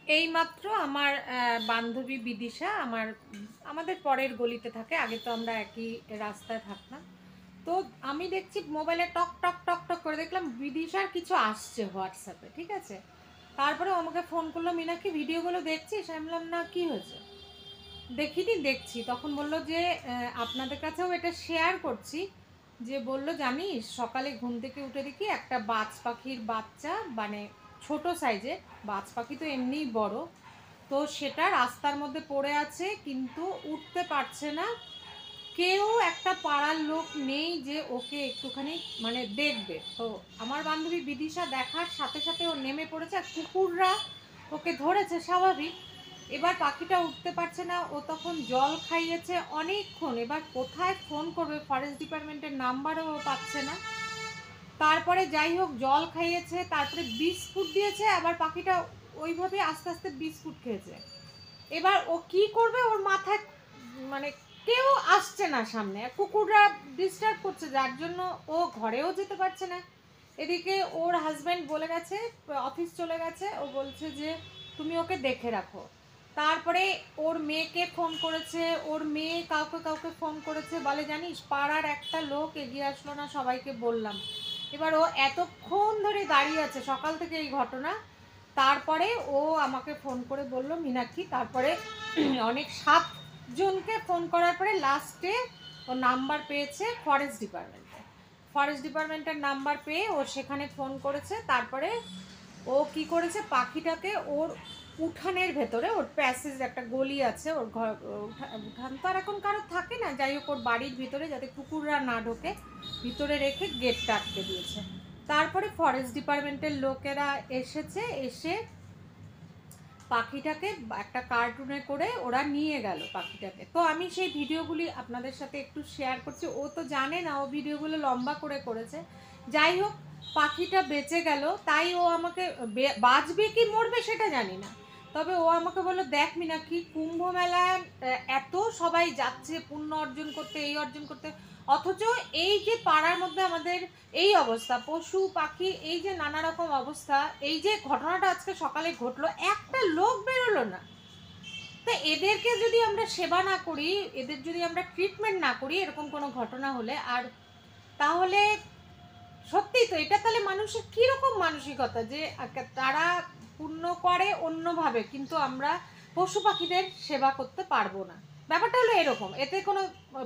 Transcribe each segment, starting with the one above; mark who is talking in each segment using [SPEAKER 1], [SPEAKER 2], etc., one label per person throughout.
[SPEAKER 1] এইমাত্র আমার বান্ধবী বিদিশা আমাদের পরের গলিতে থাকে, আগে তো আমরা একই রাস্তায় থাকতাম। তো আমি দেখছি মোবাইলে টক টক টক টক করে দেখলাম বিদিশার কিছু আসছে হোয়াটসঅ্যাপে, ঠিক আছে। তারপরে আমাকে ফোন করলো, মীনাক্ষী ভিডিওগুলো দেখছিস? আমি বললাম না, কি হয়েছে? দেখিনি, দেখছি। তখন বলল যে আপনাদের কাছেও এটা শেয়ার করছি। যে বলল, জানিস সকালে ঘুম থেকে উঠে দেখি একটা বাজ পাখির বাচ্চা, মানে ছোট সাইজের বাজ পাখি তো এমনিই বড়, তো সেটা রাস্তার মধ্যে পড়ে আছে, কিন্তু উঠতে পারছে না। কেউ একটা পাড়ার লোক নেই যে ওকে একটুখানি মানে দেখবে। তো আমার বান্ধবী বিদিশা দেখার সাথে সাথে ও নেমে পড়েছে, আর কুকুররা ওকে ধরেছে, স্বাভাবিক। এবার পাখিটা উঠতে পারছে না, ও তখন জল খাইয়েছে অনেকক্ষণ। এবার কোথায় ফোন করবে, ফরেস্ট ডিপার্টমেন্টের নাম্বারও ও পাচ্ছে না। তারপরে যাই হোক, জল খাইয়েছে, তারপরে বিস্কুট দিয়েছে, আবার পাখিটা ওইভাবে আস্তে আস্তে বিস্কুট খেয়েছে। এবার ও কি করবে, ওর মাথায় মানে কেউ আসছে না সামনে, কুকুররা ডিস্টার্ব করছে, যার জন্য ও ঘরেও যেতে পারছে না। এদিকে ওর হাজব্যান্ড বলে গেছে, অফিস চলে গেছে, ও বলছে যে তুমি ওকে দেখে রাখো। তারপরে ওর মেয়েকে ফোন করেছে, ওর মেয়ে কাউকে কাউকে ফোন করেছে, বলে জানিস পাড়ার একটা লোক এগিয়ে আসলো না, সবাইকে বললাম। এবার ও এতক্ষণ ধরে দাঁড়িয়ে আছে, সকাল থেকে এই ঘটনা। তারপরে ও আমাকে ফোন করে বলল, মীনাক্ষী, তারপরে অনেক 7 জনকে ফোন করার পরে লাস্টে ও নাম্বার পেয়েছে ফরেস্ট ডিপার্টমেন্টের নাম্বার পেয়ে ও সেখানে ফোন করেছে। তারপরে ও কি করেছে, পাখিটাকে ওর উঠানের ভেতরে, ওর প্যাসেজ একটা গলি আছে, ওর ঘর উঠান তো আর এখন কারো থাকে না, যাই হোক ওর বাড়ির ভিতরে যাতে কুকুররা না ঢোকে ভিতরে রেখে গেটটা আটকে দিয়েছে। তারপরে ফরেস্ট ডিপার্টমেন্টের লোকেরা এসে পাখিটাকে একটা কার্টুনে করে ওরা নিয়ে গেল পাখিটাকে। তো আমি সেই ভিডিওগুলি আপনাদের সাথে একটু শেয়ার করছি। ও তো জানে না, ও ভিডিওগুলো লম্বা করে করেছে। যাই হোক, পাখিটা বেঁচে গেল। তাই ও আমাকে, বাঁচবে কি মরবে সেটা জানি না, তবে ও আমাকে বললো, দেখ মীনাক্ষী, কুম্ভ মেলায় এত সবাই যাচ্ছে পুণ্য অর্জন করতে, এই অর্জন করতে, অথচ এই যে পাড়ার মধ্যে আমাদের এই অবস্থা, পশু পাখি এই যে নানা রকম অবস্থা, এই যে ঘটনাটা আজকে সকালে ঘটলো, একটা লোক বেরোলো না। তো এদেরকে যদি আমরা সেবা না করি, এদের যদি আমরা ট্রিটমেন্ট না করি এরকম কোনো ঘটনা হলে, আর তাহলে সত্যি তো এটা তাহলে মানুষের কীরকম মানসিকতা, যে তারা পুণ্য করে অন্যভাবে, কিন্তু আমরা পশু পাখিদের সেবা করতে পারবো না। ব্যাপারটা হলো এরকম, এতে কোনো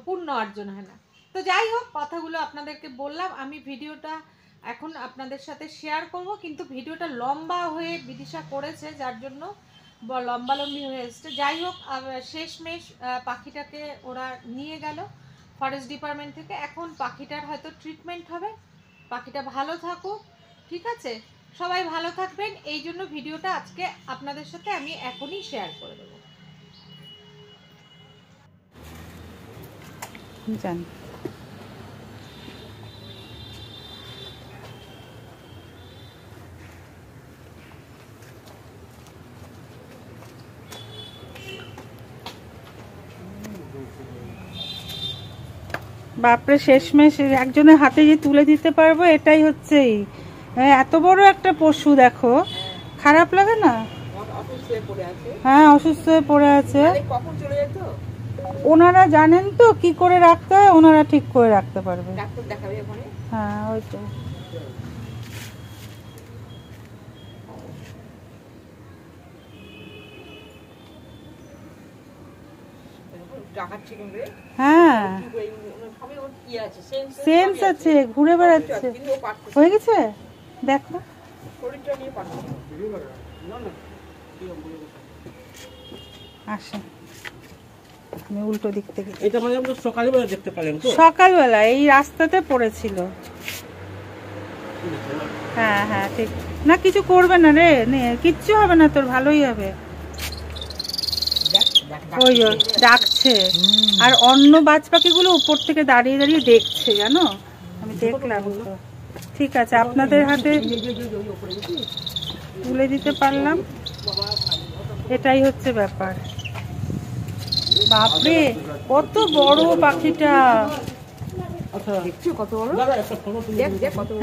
[SPEAKER 1] পুণ্য অর্জন হয় না। তো যাই হোক, কথাগুলো আপনাদেরকে বললাম। আমি ভিডিওটা এখন আপনাদের সাথে শেয়ার করব, কিন্তু ভিডিওটা লম্বা হয়ে বিদিশা করেছে, যার জন্য লম্বালম্বি হয়ে এসছে। যাই হোক, শেষমেশ পাখিটাকে ওরা নিয়ে গেল ফরেস্ট ডিপার্টমেন্ট থেকে। এখন পাখিটার হয়তো ট্রিটমেন্ট হবে, পাখিটা ভালো থাকুক, ঠিক আছে। সবাই ভালো থাকবেন, এই জন্য ভিডিওটা আজকে আপনাদের সাথে আমি এখনই শেয়ার করে দেবো।
[SPEAKER 2] জানি বাপরে, শেষমেশ একজনের হাতে যে তুলে দিতে পারবো, এটাই হচ্ছে এত বড় একটা পশু। দেখো, খারাপ লাগে না? হ্যাঁ, অসুস্থ হয়ে পড়ে আছে। ওনারা জানেন তো কি করে রাখতে হয়, ওনারা ঠিক করে রাখতে পারবে। হ্যাঁ, ওই তো। হ্যাঁ, সেন্স আছে, ঘুরে বেড়াচ্ছে। হয়ে গেছে, দেখো। আসে, আমি উল্টো দিক থেকে।
[SPEAKER 3] এটা মানে আমরা সকালবেলা দেখতে পেলাম তো,
[SPEAKER 2] সকালবেলা এই রাস্তাতে পড়েছিল। হ্যাঁ হ্যাঁ, ঠিক না, কিছু করবে না রে, কিচ্ছু হবে না তোর, ভালোই হবে। ওই ডাকছে, আর অন্য বাজ পাখিগুলো উপর থেকে দাঁড়িয়ে দাঁড়িয়ে দেখছে, জানো, আমি দেখলাম তো। ঠিক আছে, আপনাদের হাতে তুলে দিতে পারলাম, এটাই হচ্ছে ব্যাপার। বাপরে, কত বড় পাখিটা!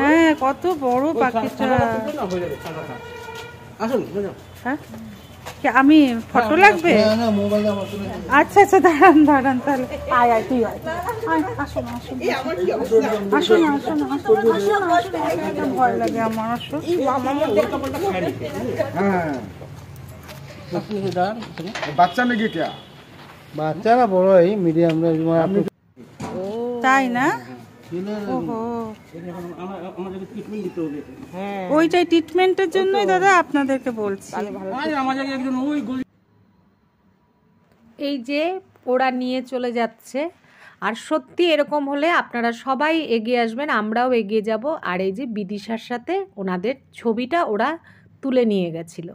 [SPEAKER 2] হ্যাঁ, কত বড় পাখিটা! হ্যাঁ, আমি ফটো লাগবে? আচ্ছা আচ্ছা, দাঁড়ান দাঁড়ান তাহলে। আয় আয় তুই আয়, আসুন আসুন আসুন আসুন আসুন আসুন, ভয় লাগে আমার। আসুন।
[SPEAKER 4] বাচ্চা নাকি क्या
[SPEAKER 5] বাচ্চারা বড় এই মিডিয়াম
[SPEAKER 2] তাই না? ওহো,
[SPEAKER 3] আমাদেরকে ট্রিটমেন্ট দিতে হবে।
[SPEAKER 2] ওইটাই ট্রিটমেন্টের জন্যই দাদা আপনাদেরকে বলছি।
[SPEAKER 3] আমাদের একজন ওই গলি
[SPEAKER 1] এই যে ওরা নিয়ে চলে যাচ্ছে, আর সত্যি এরকম হলে আপনারা সবাই এগিয়ে আসবেন, আমরাও এগিয়ে যাব। আর এই যে বিদিশার সাথে ওনাদের ছবিটা ওরা তুলে নিয়ে গেছিলো।